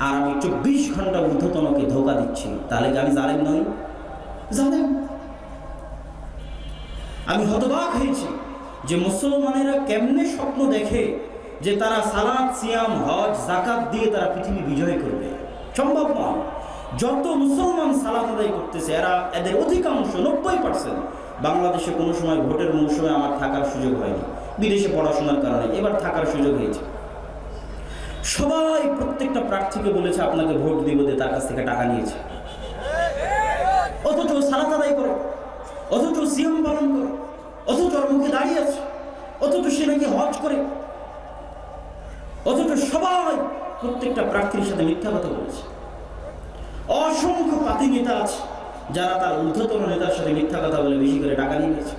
আর আমি 24 ঘন্টা ঊর্ধ্বতনকে ধোকা দিচ্ছি, তাহলে কি আমি জালেম নই? জালেম। আমি হতবাক হয়েছি যে মুসলমানেরা কেমনে স্বপ্ন দেখে যে তারা সালাত, সিয়াম, হজ, যাকাত দিয়ে তারা পৃথিবী বিজয় করবে। সম্ভব নয়। যত মুসলমান সালাত আদায় করতেছে এদের অধিকাংশ 90% বাংলাদেশে কোনো সময় ভোটের মৌসুমে আমার থাকার সুযোগ হয়নি, বিদেশে পড়াশোনার কারণে এবার থাকার সুযোগ হয়েছে। সবাই প্রত্যেকটা প্রার্থীকে বলেছে আপনাকে ভোট দিব, দিয়ে তার কাছ থেকে টাকা নিয়েছে। অথচ সালাত আদায় করে, অথচ সিয়াম পালন করে, অথচ ওর মুখে দাঁড়িয়ে আছে, অথচ সে নাকি হজ করে, অথচ সবাই প্রত্যেকটা প্রার্থীর সাথে মিথ্যা কথা বলেছে। অসংখ্য পাতি নেতা আছে যারা তার ঊর্ধ্বতন নেতার সাথে মিথ্যা কথা বলে বেশি করে টাকা নিয়ে গেছে।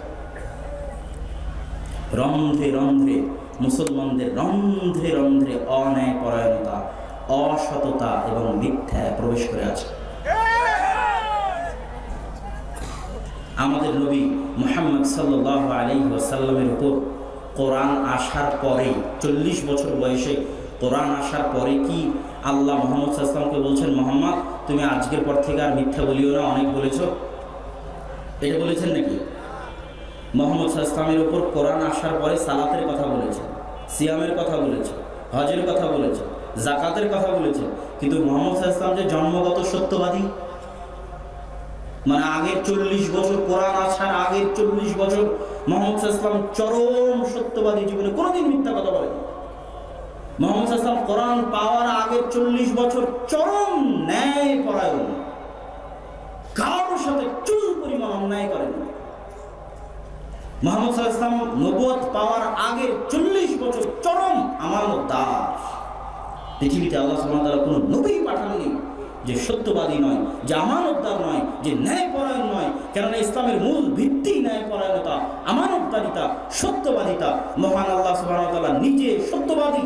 রন্ধ্রে রন্ধ্রে মুসলমানদের রন্ধ্রে রন্ধ্রে অন্যায়পরায়ণতা, অসততা এবং মিথ্যা প্রবেশ করে আছে। আমাদের নবী মুহাম্মদ সাল্লাল্লাহু আলাইহি ওয়াসাল্লামের উপর কোরআন আসার পরে 40 বছর বয়সে কোরআন আসার পরে কি আল্লাহ মুহাম্মদ সাল্লাল্লাহু আলাইহি ওয়াসাল্লামকে বলছেন, মুহাম্মদ তুমি আজকের পর থেকে আর মিথ্যা বলিও না, অনেক বলেছ? এটা বলেছেন নাকি? মুহাম্মদ সাল্লাল্লাহু আলাইহি ওয়াসাল্লামের উপর কোরআন আসার পরে সালাতের কথা বলেছেন, সিয়ামের কথা বলেছেন, হজের কথা বলেছেন, যাকাতের কথা বলেছেন, কিন্তু মুহাম্মদ সাল্লাল্লাহু আলাইহি ওয়াসাল্লাম যে জন্মগত সত্যবাদী, মানে আগের 40 বছর কোরআন আসার আগের 40 বছর মুহাম্মদ সাল্লাল্লাহু আলাইহি ওয়াসাল্লাম চরম সত্যবাদী, জীবনে কোনোদিন মিথ্যা কথা বলেনি। মুহাম্মদ সাল্লাল্লাহু আলাইহি ওয়াসাল্লাম কোরআন পাওয়ার আগের 40 বছর চরম ন্যায়পরায়ণ, কারোর সাথে চুল পরিমাণ অন্যায় করেন। মুহাম্মদ সাল্লাল্লাহু আলাইহি ওয়াসাল্লাম নবুয়ত পাওয়ার আগের 40 বছর চরম আমানতদার। পৃথিবীতে আল্লাহ সুবহানাহু ওয়া তাআলা কোনো নবী পাঠাননি যে সত্যবাদী নয়, যে আমানতদার নয়, যে ন্যায়পরায়ণ নয়। কেননা ইসলামের মূল ভিত্তি ন্যায়পরায়ণতা, আমানতদারিতা, সত্যবাদিতা। মহান আল্লাহ সুবহানাহু ওয়া তাআলা নিজে সত্যবাদী,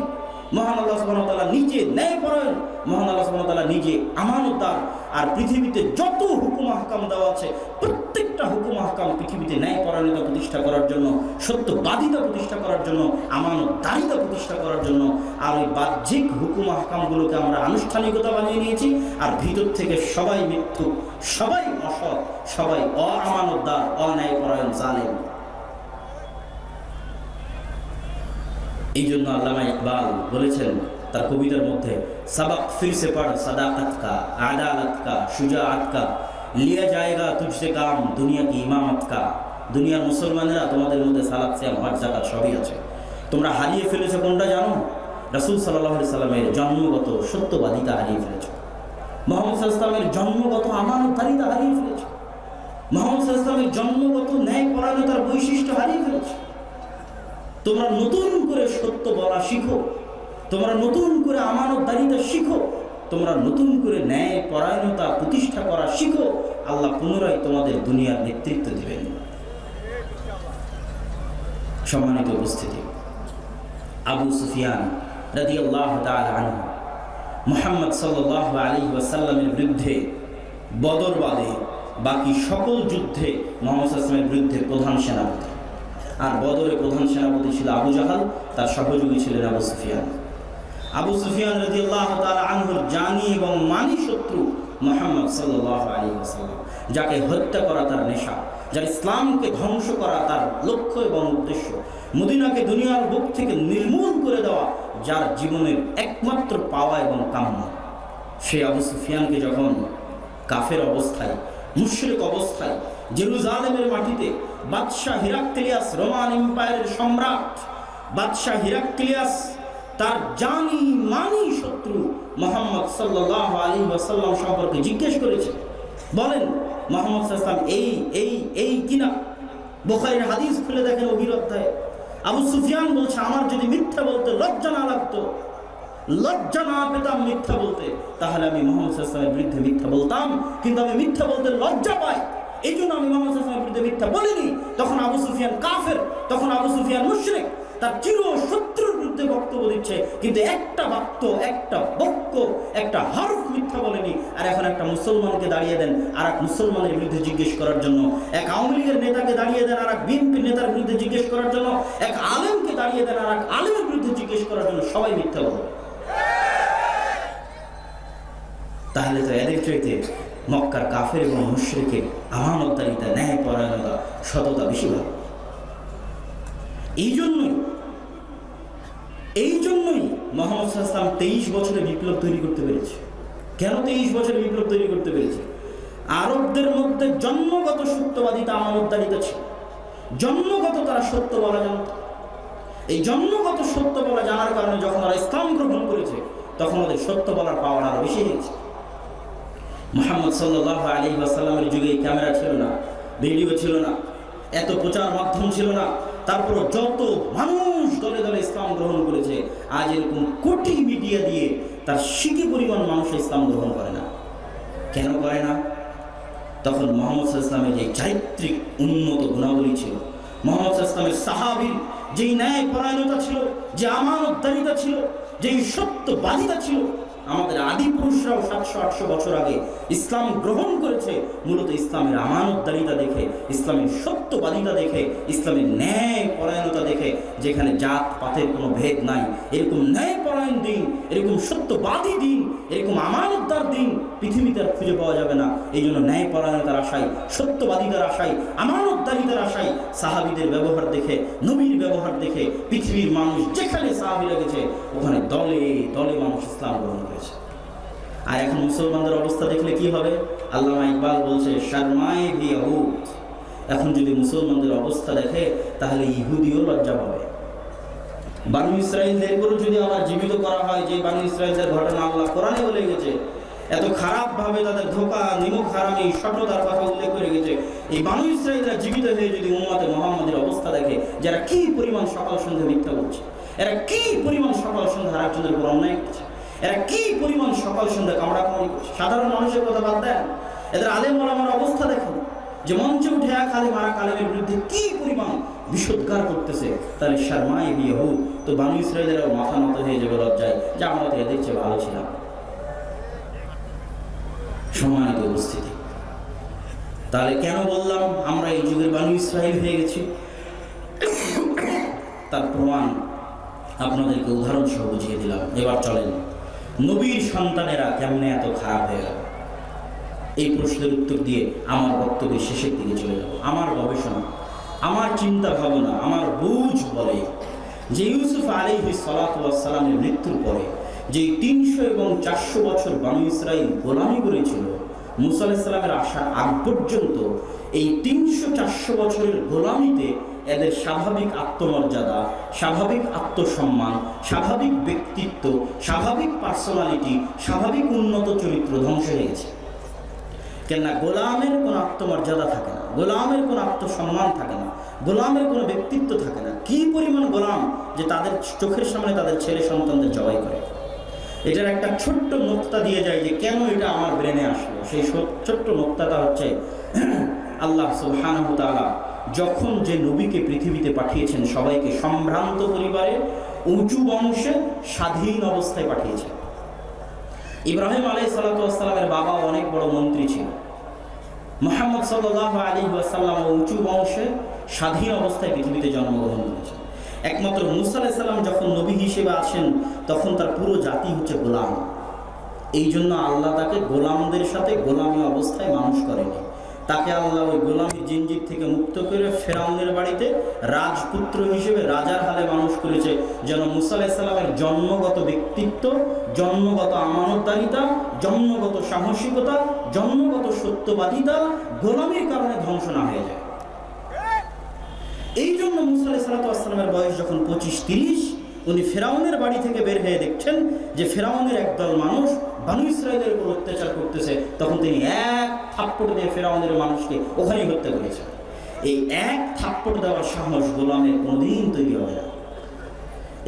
মহান আল্লাহ সুবহানাহু ওয়া তাআলা নিজে ন্যায়পরায়ণ, মহান আল্লাহ সুবহানাহু ওয়া তাআলা নিজে আমানতদার। আর পৃথিবীতে যত হুকুম আহকাম দেওয়া আছে প্রত্যেকটা হুকুম আহকাম পৃথিবীতে ন্যায়পরায়ণতা প্রতিষ্ঠা করার জন্য, সত্যবাদিতা প্রতিষ্ঠা করার জন্য, আমানতদারিতা প্রতিষ্ঠা করার জন্য। আর ওই বাহ্যিক হুকুম আহকামগুলোকে আমরা আনুষ্ঠানিকতা বানিয়ে নিয়েছি, আর ভিতর থেকে সবাই মিথ্যুক, সবাই অসৎ, সবাই অআমানতদার, অন্যায়পরায়ণ, জালেম। এই জন্য আল্লামা ইকবাল বলেছেন তার কবিতার মধ্যে, সবক ফির সে পড় সাদাকত কা, আদালত কা, শুজাআত কা, লিয়া জায়েগা তুঝসে কাম দুনিয়া কি ইমামত কা। দুনিয়ার মুসলমানেরা তোমাদের মধ্যে সালাত, সিয়াম, হজ, যাকাত সবই আছে, তোমরা হারিয়ে ফেলেছো কোনটা জানো? রাসূল সাল্লাল্লাহু আলাইহি সাল্লামের জন্মগত সত্যবাদিতা হারিয়ে ফেলেছো, মুহাম্মদ সাল্লাল্লাহু আলাইহি সাল্লামের জন্মগত আমানতদারিতা হারিয়ে ফেলেছো, মুহাম্মদ সাল্লাল্লাহু আলাইহি সাল্লামের জন্মগত ন্যায়পরায়ণতার বৈশিষ্ট্য হারিয়ে ফেলেছো। তোমরা নতুন করে সত্য বলা শিখো, তোমরা নতুন করে আমানতদারিতা শিখো, তোমরা নতুন করে ন্যায় পরায়ণতা প্রতিষ্ঠা করা শিখো। আল্লাহ পুনরায় তোমাদের দুনিয়ার নেতৃত্ব দিবেন। সম্মানিত উপস্থিতি, আবু সুফিয়ান রাদিয়াল্লাহু তাআলা আনহু মুহাম্মদ সাল্লাল্লাহু আলাইহি ওয়াসাল্লামের বিরুদ্ধে বদর বাদে বাকি সকল যুদ্ধে মুহাম্মদ সাল্লাল্লাহু আলাইহি ওয়াসাল্লামের বিরুদ্ধে প্রধান সেনাপতি। আর বদরে প্রধান সেনাপতি ছিল আবু জাহাল, তার সহযোগী ছিলেন আবু সুফিয়ান। আবু সুফিয়ান রাদিয়াল্লাহু তাআলা আনহুর জানি এবং মানি শত্রু মুহাম্মদ সাল্লাল্লাহু আলাইহি ওয়াসাল্লাম, যাকে হত্যা করা তার নেশা, যার ইসলামকে ধ্বংস করা তার লক্ষ্য এবং উদ্দেশ্য, মদিনাকে দুনিয়ার বুক থেকে নির্মূল করে দেওয়া যার জীবনের একমাত্র পাওয়া এবং কাম্য। সেই আবু সুফিয়ানকে যখন কাফের অবস্থায়, মুশরিক অবস্থায় জেরুজালেমের মাটিতে বাদশাহ হিরাক্লিয়াস, রোমান এম্পায়ারের সম্রাট বাদশাহ হিরাক্লিয়াস তার জানি মানি শত্রু মুহাম্মদ সাল্লাল্লাহু আলাইহি ওয়াসাল্লাম সম্পর্কে জিজ্ঞেস করেছে, বলেন মুহাম্মদ সাল্লাল্লাহু আলাইহি ওয়াসাল্লাম এই কিনা? বুখারীর হাদিস খুলে দেখেন ওহির অধ্যায়ে আবু সুফিয়ান বলছে, আমার যদি মিথ্যা বলতে লজ্জা না লাগতো, লজ্জা না পেতাম মিথ্যা বলতে, তাহলে আমি মুহাম্মদ সাল্লাল্লাহু আলাইহি ওয়াসাল্লামের বিরুদ্ধে মিথ্যা বলতাম, কিন্তু আমি মিথ্যা বলতে লজ্জা পাই, এই জন্য আমি মুহাম্মদ সাল্লাল্লাহু আলাইহি ওয়াসাল্লামের বিরুদ্ধে মিথ্যা বলিনি। তখন আবু সুফিয়ান কাফের, তখন আবু সুফিয়ান মুশরিক, তার চির শত্রুর বিরুদ্ধে বক্তব্য দিচ্ছে, কিন্তু একটা বাক্য, একটা বাক্য, একটা হরফ মিথ্যা বলেনি। আর এখন একটা মুসলমানকে দাঁড়িয়ে দেন আর এক মুসলমানের বিরুদ্ধে জিজ্ঞেস করার জন্য, এক আওয়ামী লীগের নেতাকে দাঁড়িয়ে দেন আর এক বিএনপির নেতার বিরুদ্ধে জিজ্ঞেস করার জন্য, এক আলেমকে দাঁড়িয়ে দেন আর এক আলেমের বিরুদ্ধে জিজ্ঞেস করার জন্য, সবাই মিথ্যা বলে। তাহলে তো এদের চাইতে মক্কার কাফের এবং মুশরিকের আমানতদারিতা, ন্যায় পরায়ণতা, সততা বেশি ভালো। এই জন্যই মুহাম্মদ সাল্লাল্লাহু আলাইহি ওয়াসাল্লাম 23 বছরে বিপ্লব তৈরি করতে পেরেছে। কেন 23 বছরে বিপ্লব তৈরি করতে পেরেছে? আরবদের মধ্যে জন্মগত সত্যবাদিতা, আমানতদারিতা ছিল। জন্মগত তারা সত্য বলা জানত। এই জন্মগত সত্য বলা জানার কারণে যখন তারা ইসলাম গ্রহণ করেছে, তখন ওদের সত্য বলার পাওয়ার আরো বেশি হয়েছে। মুহাম্মদ সাল্লাল্লাহু আলাইহি ওয়াসাল্লামের যুগে ক্যামেরা ছিল না, ভিডিও ছিল না, এত প্রচার মাধ্যম ছিল না। তারপর যত মানুষ দলে দলে ইসলাম গ্রহণ করেছে, আজ এরকম কোটি মিডিয়া দিয়ে তার শিখি পরিমাণ মানুষ ইসলাম গ্রহণ করে না। কেন করে না? তখন মুহাম্মদ সাল্লাল্লাহু আলাইহি ওয়াসাল্লামের যে চারিত্রিক উন্নত গুণাবলী ছিল, মুহাম্মদ সাল্লাল্লাহু আলাইহি ওয়াসাল্লামের সাহাবীর যেই ন্যায় পরায়ণতা ছিল, যে আমানতদারিতা ছিল, যেই সত্যবাদিতা ছিল। আমাদের আদি পুরুষরাও 700-800 বছর আগে ইসলাম গ্রহণ করেছে মূলত ইসলামের আমানতদারিতা দেখে, ইসলামের সত্যবাদিতা দেখে, ইসলামের ন্যায় পরায়ণতা দেখে, যেখানে জাত পাতের কোনো ভেদ নাই। এরকম ন্যায় পরায়ণ দিন, এরকম সত্যবাদী দিন, এরকম আমানতদার দিন পৃথিবীতে আর খুঁজে পাওয়া যাবে না। এই জন্য ন্যায় পরায়ণতার আশায়, সত্যবাদিতার আশায়, আমানতদারিতার আশায় সাহাবীদের ব্যবহার দেখে, নবীর ব্যবহার দেখে পৃথিবীর মানুষ যেখানে সাহাবীরা গেছে ওখানে দলে দলে মানুষ ইসলাম গ্রহণ করেছে। আর এখন মুসলমানদের অবস্থা দেখলে কি হবে? আল্লামা ইকবাল বলছে, শর্মায়ে ভি ইহুদ। এখন যদি মুসলমানদের অবস্থা দেখে তাহলে ইহুদিও লজ্জা পাবে। বানু ইসরাইলদেরকেও যদি আবার জীবিত করা হয়, যে বানু ইসরাইলদের ঘটনা আল্লাহ কোরআনে বলে গেছে, এত খারাপ ভাবে তাদের ধোঁকা, নিমক হারামি, সঠতার কথা উল্লেখ করে গেছে, এই বানু ইসরাইলরা জীবিত হয়ে যদি উম্মতে মুহাম্মাদের অবস্থা দেখে, যারা কি পরিমাণ সকাল সন্ধ্যা মিথ্যা বলছে, এরা কি পরিমাণ সকাল সন্ধ্যা আরেকজনের উপর অন্যায় করছে, এরা কি পরিমাণ সকাল সন্ধ্যা কামড়াকামড়ি করছে, সাধারণ মানুষের কথা বাদ দেন, এদের আলেম ওলামার অবস্থা দেখেন, যে মঞ্চে উঠে এক আলেম আর এক আলেমের বিরুদ্ধে কি পরিমাণ বিষোদ্গার করতেছে, তাহলে শর্মায়ে ভি ইহুদ। তো বানু ইসরাইলেরাও মাথা নত হয়ে যাবে লজ্জায় যে আমরা তো এদের চেয়ে ভালো ছিলাম। সম্মানিত উপস্থিতি, তাহলে কেন বললাম আমরা এই যুগের বানু ইসরাইল হয়ে গেছি? তার প্রমাণ আপনাদেরকে উদাহরণ সহ বুঝিয়ে দিলাম। এবার চলেন, নবীর সন্তানেরা কেমনে এত খারাপ হয়ে গেল, এই প্রশ্নের উত্তর দিয়ে আমার বক্তব্যের শেষের দিকে চলে যাব। আমার গবেষণা, আমার চিন্তা ভাবনা, আমার বুঝ বলে যে ইউসুফ আলাইহিস সালাতু ওয়াস সালামের মৃত্যুর পরে যে 300 এবং 400 বছর বানু ইসরাইল গোলামি করেছিল, মুসা আলাইহিস সালামের আসার আগ পর্যন্ত এই 300-400 বছরের গোলামিতে এদের স্বাভাবিক আত্মমর্যাদা, স্বাভাবিক আত্মসম্মান, স্বাভাবিক ব্যক্তিত্ব, স্বাভাবিক পার্সোনালিটি, স্বাভাবিক উন্নত চরিত্র ধ্বংস হয়ে গেছে। কেননা গোলামের কোনো আত্মমর্যাদা থাকে না, গোলামের কোনো আত্মসম্মান থাকে না, গোলামের কোনো ব্যক্তিত্ব থাকে না। কি পরিমাণ গোলাম যে তাদের চোখের সামনে তাদের ছেলে সন্তানদের জবাই করে। এটার একটা ছোট্ট নোক্তা দিয়ে যায় যে কেন এটা আমার ব্রেনে আসলো। সেই ছোট্ট নোক্তাটা হচ্ছে, আল্লাহ সুবহানাহু ওয়া তাআলা যখন যে নবীকে পৃথিবীতে পাঠিয়েছেন সবাইকে সম্ভ্রান্ত পরিবারে, উঁচু বংশে, স্বাধীন অবস্থায় পাঠিয়েছেন। ইব্রাহিম আলাইহিস সালাতু ওয়াস সালামের বাবা অনেক বড় মন্ত্রী ছিল। মুহাম্মদ সাল্লাল্লাহু আলাইহি ওয়াসাল্লাম উঁচু বংশে, স্বাধীন অবস্থায় পৃথিবীতে জন্মগ্রহণ করেছেন। একমাত্র মুসা আলাইহিস সালাম যখন নবী হিসেবে আসেন তখন তার পুরো জাতি হচ্ছে গোলাম। এই জন্য আল্লাহ তাকে গোলামদের সাথে গোলামী অবস্থায় মানুষ করেনি। তাকে আল্লাহ ওই গোলামী জিনজির থেকে মুক্ত করে ফেরাউনের বাড়িতে রাজপুত্র হিসেবে রাজার হালে মানুষ করেছে, যেন মুসা আলাইহিস সালামের জন্মগত ব্যক্তিত্ব, জন্মগত আমানতদারিতা, জন্মগত সাহসিকতা, জন্মগত সত্যবাদিতা গোলামীর কারণে ধ্বংস না হয়ে যায়। এই জন্য মুসা আলাইহিস সালামের বয়স যখন 25-30, উনি ফেরাউনের বাড়ি থেকে বের হয়ে দেখছেন যে ফেরাউনের একদল মানুষ বানু ইসরাইলের উপর অত্যাচার করতেছে, তখন তিনি এক থাপ্পড় দিয়ে ফেরাউনের মানুষকে ওখানেই হত্যা করেছেন। এই এক থাপ্পড় দেওয়ার সাহস গোলামের কোনোদিন তৈরি হবে না।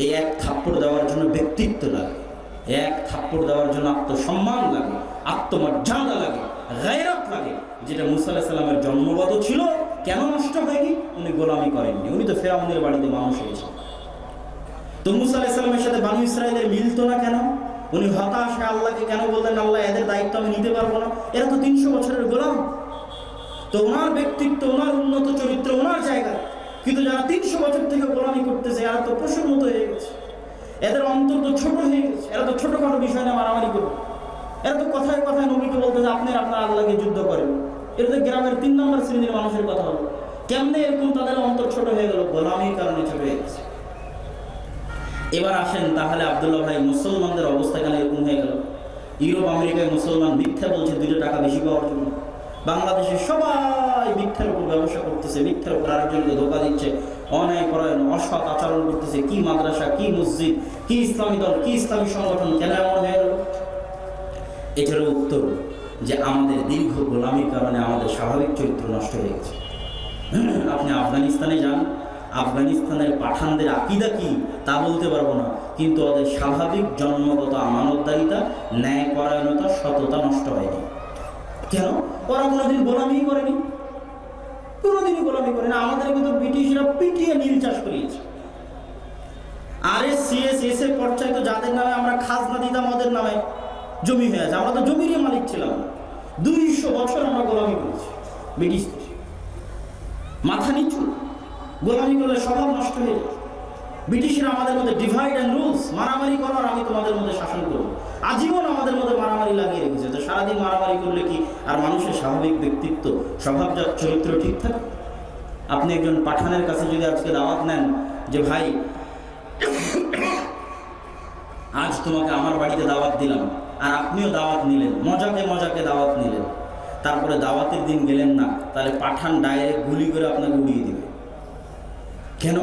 এই এক থাপ্পড় দেওয়ার জন্য ব্যক্তিত্ব লাগে, এক থাপ্পড় দেওয়ার জন্য আত্মসম্মান লাগে, আত্মমর্যাদা লাগে, গায়রাত লাগে, যেটা মুসা আলাইহিস সালামের জন্মগত ছিল। কেন নষ্ট হয়নি? উনি গোলামি করেননি, উনি তো ফেরাউনের বাড়িতে মানুষ হয়েছেন। তো মুসা আলাইহিস সালামের সাথে বানু ইসরাইলের মিলতো না কেন? উনি হতাশ হয়ে আল্লাহকে কেন বললেন, আল্লাহ এদের দায়িত্ব আমি নিতে পারবো না, এরা তো 300 বছরের গোলাম। তো ওনার ব্যক্তিত্ব, ওনার উন্নত চরিত্র ওনার জায়গা, কিন্তু যারা 300 বছর থেকে গোলামি করতেছে এরা তো পশুর মতো হয়ে গেছে, এদের অন্তর তো ছোট হয়ে গেছে, এরা তো ছোটখাটো বিষয় নিয়ে মারামারি করবে। এরা তো কথায় কথায় নবীকে বলতেছে আপনি আপনার আল্লাহকে যুদ্ধ করেন। এটা তো গ্রামের 3 নম্বর শ্রেণীর মানুষের কথা হলো। কেমনে এরকম তাদের অন্তর ছোট হয়ে গেল? গোলামির কারণে ছোট হয়ে গেছে। এবার আসেন তাহলে আব্দুল্লাহ ভাই, মুসলমানদের অবস্থা কেন এরকম হয়ে গেল? ইউরোপ আমেরিকায় মুসলমান মিথ্যা বলছে 2 টাকা বেশি পাওয়ার জন্য। বাংলাদেশে সবাই মিথ্যার উপর ব্যবসা করতেছে, মিথ্যার উপর আরেকজনকে ধোকা দিচ্ছে, অন্যায় পরায়ণ অসৎ আচরণ করতেছে। কি মাদ্রাসা, কি মসজিদ, কি ইসলামী দল, কি ইসলামী সংগঠন, কেন এমন হয়ে গেল? এটারও উত্তর যে আমাদের দীর্ঘ গোলামির কারণে আমাদের স্বাভাবিক চরিত্র নষ্ট হয়ে গেছে। আপনি আফগানিস্তানে যান, আফগানিস্তানের পাঠানদের আকীদা কি তা বলতে পারবো না, কিন্তু ওদের স্বাভাবিক জন্মগত আমানতদারিতা, ন্যায়পরায়ণতা, সততা নষ্ট হয়নি। কেন? ওরা কোনোদিন গোলামি করেনি, কোনোদিনই গোলামি করে না। আমাদের কিন্তু ব্রিটিশরা পিটিয়ে নীল চাষ করিয়েছে। RSCS এর পর্যায়ে তো যাদের নামে আমরা খাজনা দিতাম ওদের নামে জমি হয়ে আছে। আমরা তো জমিরই মালিক ছিলাম না। 200 বছর আমরা গোলামি করেছি ব্রিটিশ। মাথা নিচু, গোলামি করলে স্বভাব নষ্ট হয়ে যায়। ব্রিটিশরা আমাদের মধ্যে ডিভাইড অ্যান্ড রুলস, মারামারি করার আমি তোমাদের মধ্যে শাসন করবো, আজীবন আমাদের মধ্যে মারামারি লাগিয়ে রেখেছে। তো সারাদিন মারামারি করলে কি আর মানুষের স্বাভাবিক ব্যক্তিত্ব, স্বভাবজাত চরিত্র ঠিক থাকে? আপনি একজন পাঠানের কাছে যদি আজকে দাওয়াত নেন যে ভাই আজ তোমাকে আমার বাড়িতে দাওয়াত দিলাম, আর আপনিও দাওয়াত নিলেন, মজাকে মজাকে দাওয়াত নিলেন, তারপরে দাওয়াতের দিন গেলেন না, তাহলে পাঠান ডাইরেক্ট গুলি করে আপনাকে উড়িয়ে দিবে। কেন?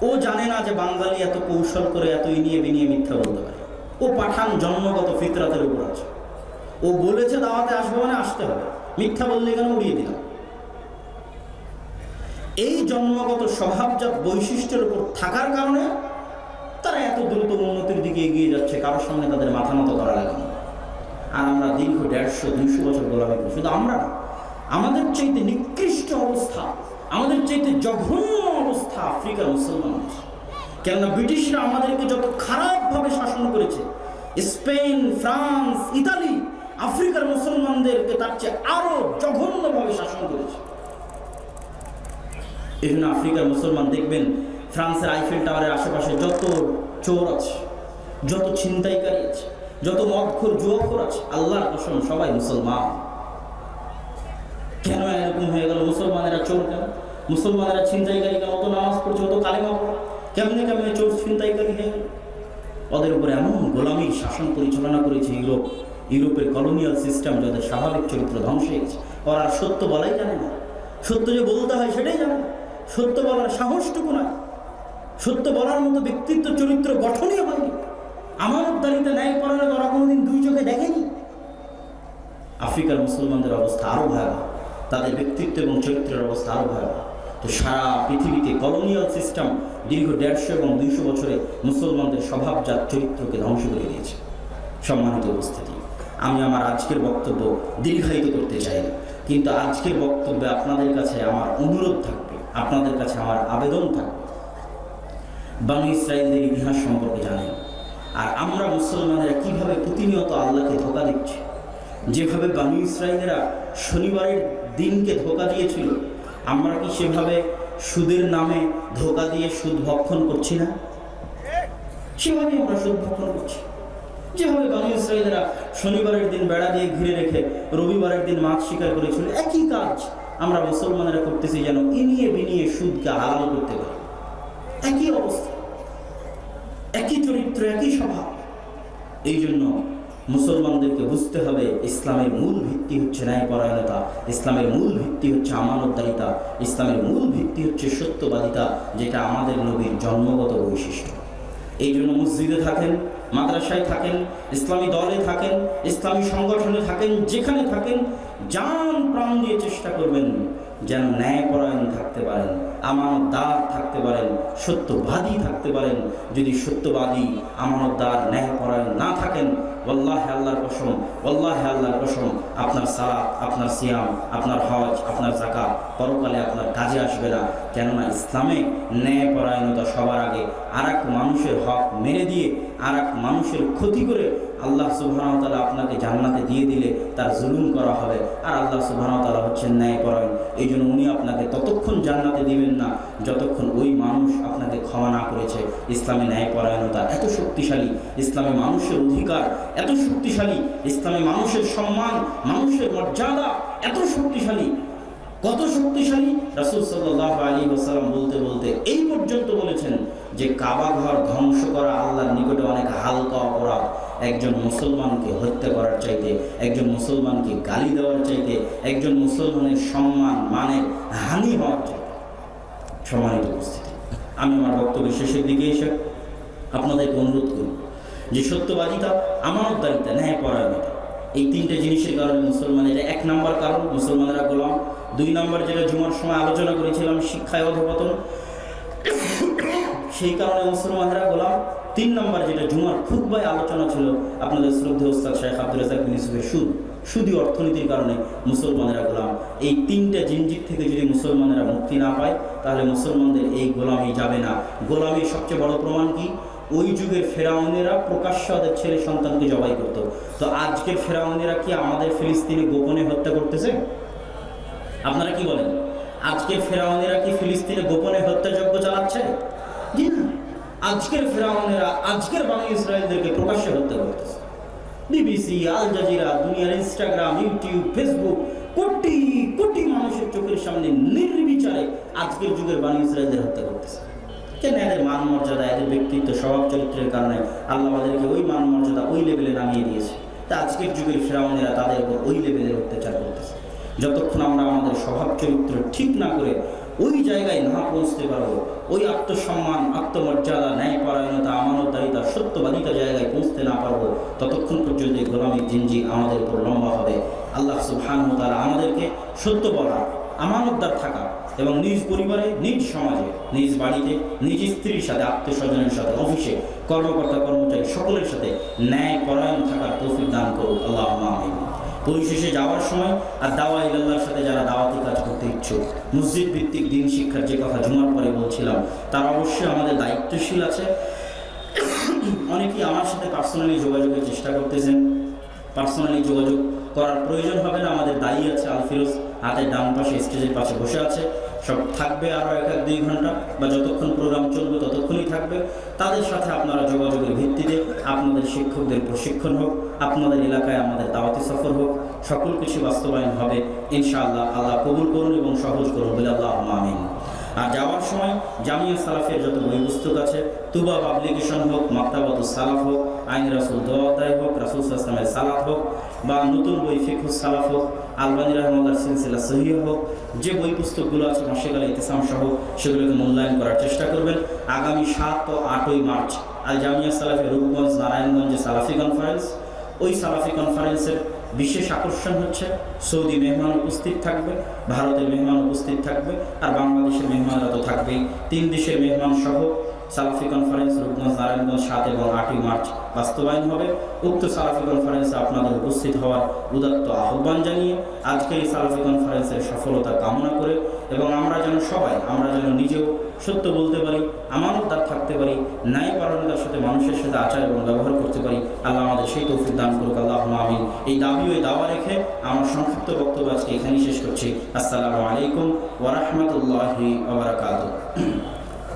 ও জানে না যে বাঙালি এত কৌশল করে এত ইনিয়ে বিনিয়ে মিথ্যা বলতে পারে। ও পাঠান জন্মগত ফিতরাতের উপর আছে। ও বলেছে দাওয়াতে আসবে মানে আসতে হবে, মিথ্যা বললে কেন উড়িয়ে দিলাম। এই জন্মগত স্বভাবজাত বৈশিষ্ট্যের উপর থাকার কারণে তারা এত দ্রুত উন্নতির দিকে এগিয়ে যাচ্ছে, কারোর সামনে তাদের মাথা মতো করা লাগে না। আর আমরা দীর্ঘ 150-200 বছর গোলামি করি। শুধু আমরা না, আমাদের চাইতে নিকৃষ্ট অবস্থা, আমাদের চাইতে জঘন্য অবস্থা আফ্রিকার মুসলমান। কেননা ব্রিটিশরা আমাদেরকে যত খারাপভাবে শাসন করেছে, স্পেন, ফ্রান্স, ইতালি আফ্রিকার মুসলমানদেরকে তার চেয়ে আরো জঘন্যভাবে শাসন করেছে। এই জন্য আফ্রিকার মুসলমান দেখবেন ফ্রান্সের আইফেল টাওয়ারের আশেপাশে যত চোর আছে, যত ছিনতাইকারী আছে, যত মদখোর জুয়াখোর আছে, আল্লাহর কসম সবাই মুসলমান। কেন এরকম হয়ে গেল? মুসলমানেরা চোর কেন? মুসলমানেরা ছিনতাইকারী কেন? অত নামাজ পড়ছে, অত কালেমা পড়ে, কেমনে কেমনে চোর ছিনতাইকারী হয়ে গেল? ওদের উপরে এমন গোলামীর শাসন পরিচালনা করেছে ইউরোপের কলোনিয়াল সিস্টেম, যাদের স্বাভাবিক চরিত্র ধ্বংস হয়ে গেছে। ওরা আর সত্য বলাই জানে না, সত্য যে বলতে হয় সেটাই জানে না, সত্য বলার সাহসটুকু না, সত্য বলার মতো ব্যক্তিত্ব চরিত্র গঠনই হয়নি। আমানতদারিতে ন্যায়পরায়ণতা ওরা কোনোদিন 2 চোখে দেখেনি। আফ্রিকার মুসলমানদের অবস্থা আরো ভয়াবহ, তাদের ব্যক্তিত্ব এবং চরিত্রের অবস্থা আরো ভয়াবহ। তো সারা পৃথিবীতে কলোনিয়াল সিস্টেম দীর্ঘ 150 এবং 200 বছরে মুসলমানদের স্বভাবজাত চরিত্রকে ধ্বংস করে দিয়েছে। সম্মানিত উপস্থিতি, আমি আমার আজকের বক্তব্য দীর্ঘায়িত করতে চাই না, কিন্তু আজকের বক্তব্যে আপনাদের কাছে আমার অনুরোধ থাকবে, আপনাদের কাছে আমার আবেদন থাকবে, বনী ইসরাইলদের ইতিহাস সম্পর্কে জানেন। আর আমরা মুসলমানেরা কিভাবে প্রতিনিয়ত আল্লাহকে ধোঁকা দিচ্ছি। যেভাবে বনী ইসরাইলেরা শনিবারের দিনকে ধোঁকা দিয়েছিল, আমরা কি সেভাবে সুদের নামে ধোঁকা দিয়ে সুদ ভক্ষণ করছি না? সেভাবেই আমরা সুদ ভক্ষণ করছি। যেভাবে বনী ইসরাইলেরা শনিবারের দিন বেড়া দিয়ে ঘিরে রেখে রবিবারের দিন মাছ শিকার করেছিল, একই কাজ আমরা মুসলমানেরা করতেছি, যেন ইনিয়ে বিনিয়ে সুদকে হালাল করতে পারি। একই অবস্থা, একই চরিত্র, একই স্বভাব। এই জন্য মুসলমানদেরকে বুঝতে হবে ইসলামের মূল ভিত্তি হচ্ছে ন্যায়পরায়ণতা, ইসলামের মূল ভিত্তি হচ্ছে আমানতদারিতা, ইসলামের মূল ভিত্তি হচ্ছে সত্যবাদিতা, যেটা আমাদের নবীর জন্মগত বৈশিষ্ট্য। এই জন্য মসজিদে থাকেন, মাদ্রাসায় থাকেন, ইসলামী দলে থাকেন, ইসলামী সংগঠনে থাকেন, যেখানে থাকেন জান প্রাণ দিয়ে চেষ্টা করবেন যেন ন্যায়পরায়ণ থাকতে পারেন, আমানতদার থাকতে পারেন, সত্যবাদী থাকতে পারেন। যদি সত্যবাদী, আমানতদার, ন্যায়পরায়ণ না থাকেন, ওয়াল্লাহি আল্লাহর কসম, ওয়াল্লাহি আল্লাহর কসম, আপনার সালাত, আপনার সিয়াম, আপনার হজ, আপনার যাকাত পরকালে আপনার কাজে আসবে না। কেননা ইসলামে ন্যায়পরায়ণতা সবার আগে। আর এক মানুষের হক মেরে দিয়ে, আর এক মানুষের ক্ষতি করে আল্লাহ সুবহানাহু ওয়া তাআলা আপনাকে জান্নাতে দিয়ে দিলে তার জুলুম করা হবে, আর আল্লাহ সুবহানাহু ওয়া তাআলা হচ্ছেন ন্যায়পরায়ণ। এই জন্য উনি আপনাকে ততক্ষণ জান্নাতে দিবেন না যতক্ষণ ওই মানুষ আপনাকে ক্ষমা না করেছে। ইসলামে ন্যায়পরায়ণতা এত শক্তিশালী, ইসলামে মানুষের অধিকার এত শক্তিশালী, ইসলামে মানুষের সম্মান, মানুষের মর্যাদা এত শক্তিশালী। কত শক্তিশালী! রাসূল সাল্লাল্লাহু আলাইহি ওয়াসাল্লাম বলতে বলতে এই পর্যন্ত বলেছেন যে কাবা ঘর ধ্বংস করা আল্লাহর নিকটে অনেক হালকা অপরাধ একজন মুসলমানকে হত্যা করার চাইতে, একজন মুসলমানকে গালি দেওয়ার চাইতে, একজন মুসলমানের সম্মান মানের হানি হওয়ার চাইতে। সম্মানিত উপস্থিতি, আমি আমার বক্তব্যের শেষের দিকে এসে আপনাদেরকে অনুরোধ করি যে সত্যবাদিতা, আমানতদারিতা, ন্যায়পরায়ণতা, এই তিনটে জিনিসের কারণে মুসলমানের, এক নম্বর কারণ মুসলমানেরা গোলাম, দুই নম্বর যেটা জুমার সময় আলোচনা করেছিলাম শিক্ষায় অধঃপতন, সেই কারণে মুসলমানেরা গোলাম, তিন নম্বর যেটা জুমার খুতবায় আলোচনা ছিল আপনাদের শ্রদ্ধেয় ওস্তাদ শেখ আব্দুর রাজ্জাক বিন ইউসুফের সুদী অর্থনীতির কারণে মুসলমানেরা গোলাম। এই তিনটে জিনজির থেকে যদি মুসলমানেরা মুক্তি না পায় তাহলে মুসলমানদের এই গোলামি যাবে না। গোলামির সবচেয়ে বড় প্রমাণ কি? ওই যুগের ফেরাউনেরা প্রকাশ্যে ওদের ছেলে সন্তানকে জবাই করত। তো আজকের ফেরাউনেরা কি আমাদের ফিলিস্তিনে গোপনে হত্যা করতেছে? আপনারা কি বলেন? আজকের ফেরাউনেরা কি ফিলিস্তিনে গোপনে হত্যাযজ্ঞ চালাচ্ছে? জি না। আজকের ফেরাউনেরা আজকের বানি ইসরায়েলদেরকে প্রকাশ্যে হত্যা করতেছে। বিবিসি, আল জাজিরা, দুনিয়ার Instagram, YouTube, Facebook, crore crore মানুষের চোখের সামনে নির্বিচারে আজকের যুগের বানি ইসরায়েলদের হত্যা করতেছে। কেন? এদের মান মর্যাদা, এদের ব্যক্তিত্ব, স্বভাব চরিত্রের কারণে আল্লাহ আমাদেরকে ওই মান মর্যাদা ওই লেভেলে নামিয়ে দিয়েছে। তা আজকের যুগের ফেরাউনেরা তাদের উপর ওই লেভেলের অত্যাচার করতেছে। যতক্ষণ আমরা আমাদের স্বভাব চরিত্র ঠিক না করে ওই জায়গায় না পৌঁছতে পারবো, ওই আত্মসম্মান, আত্মমর্যাদা, ন্যায়পরায়ণতা, আমানতদারিতা, সত্যবাদিতা জায়গায় পৌঁছতে না পারবো, ততক্ষণ পর্যন্ত এই গোলামির জিনজি আমাদের উপর লম্বা হবে। আল্লাহ সুবহানাহু ওয়া তাআলা আমাদেরকে সত্য বলা, আমানতদার থাকা এবং নিজ পরিবারে, নিজ সমাজে, নিজ বাড়িতে, নিজ স্ত্রীর সাথে, আত্মীয়স্বজনের সাথে, অফিসে, কর্মকর্তা কর্মচারী সকলের সাথে ন্যায়পরায়ণ থাকার তৌফিক দান করুক। আল্লাহুম্মা আমিন। পরিশেষে যাওয়ার সময় আর দাওয়া ইলাল্লাহর সাথে যারা দাওয়াতি কাজ করতে ইচ্ছুক, মসজিদ ভিত্তিক দিন শিক্ষার যে কথা জুমার পরে বলছিলাম, তার অবশ্যই আমাদের দায়িত্বশীল আছে। অনেকেই আমার সাথে পার্সোনালি যোগাযোগের চেষ্টা করতেছেন। পার্সোনালি যোগাযোগ করার প্রয়োজন হবে না, আমাদের দায়ী আছে আল ফিরোজ, হাতের ডান পাশে স্টেজের পাশে বসে আছে। সব থাকবে আরও 1-2 ঘন্টা বা যতক্ষণ প্রোগ্রাম চলবে ততক্ষণই থাকবে। তাদের সাথে আপনারা যোগাযোগের ভিত্তিতে আপনাদের শিক্ষকদের প্রশিক্ষণ হোক, আপনাদের এলাকায় আমাদের দাওয়াতি সফর হোক, সকল কিছু বাস্তবায়ন হবে ইনশাআল্লাহ। আল্লাহ কবুল করুন এবং সহজ করুন বলে আল্লাহুম্মা আমিন। আর যাওয়ার সময় জামিয়া সালাফের যত বই পুস্তক আছে, তুবা পাবলিকেশন হোক, মাক্তাবাতুস সালাফ হোক, আইন রাসূল দোয়াতায় হোক, রাসূল সাল্লাল্লাহু আলাইহি ওয়াসাল্লামের সালাত হোক, বা নতুন বই ফিকহুস সালাফ হোক, আলবানী রাহিমাহুল্লাহর সিলসিলা সহিহ হোক, যে বই পুস্তকগুলো আছে মাশাআল্লাহ ইতিসাম সহ, সেগুলোকে মূল্যায়ন করার চেষ্টা করবেন। আগামী 7 ও 8ই মার্চ আল জামিয়া সালাফি রূপগঞ্জ নারায়ণগঞ্জে সালাফি কনফারেন্স। ওই সালাফি কনফারেন্সের বিশেষ আকর্ষণ হচ্ছে সৌদি মেহমান উপস্থিত থাকবে, ভারতের মেহমান উপস্থিত থাকবে, আর বাংলাদেশের মেহমানরা তো থাকবেই। 3 দেশের মেহমান সহ সালাফি কনফারেন্স রূপগঞ্জ নারায়ণগঞ্জ 7 এবং 8ই মার্চ বাস্তবায়ন হবে। উক্ত সালাফি কনফারেন্সে আপনাদের উপস্থিত হওয়ার উদাত্ত আহ্বান জানিয়ে আজকের এই সালাফি কনফারেন্সের সফলতা কামনা করে, এবং আমরা যেন নিজেও সত্য বলতে পারি, আমানতদার থাকতে পারি, ন্যায়পরায়ণতার সাথে মানুষের সাথে আচার এবং ব্যবহার করতে পারি, আল্লাহ আমাদের সেই তৌফিক দান করুক। আল্লাহুম্মা আমিন। এই দাবি ও দাওয়া রেখে আমার সংক্ষিপ্ত বক্তব্য আজকে এখানেই শেষ করছি। আসসালামু আলাইকুম ওয়া রাহমাতুল্লাহি ওয়া বারাকাতুহু।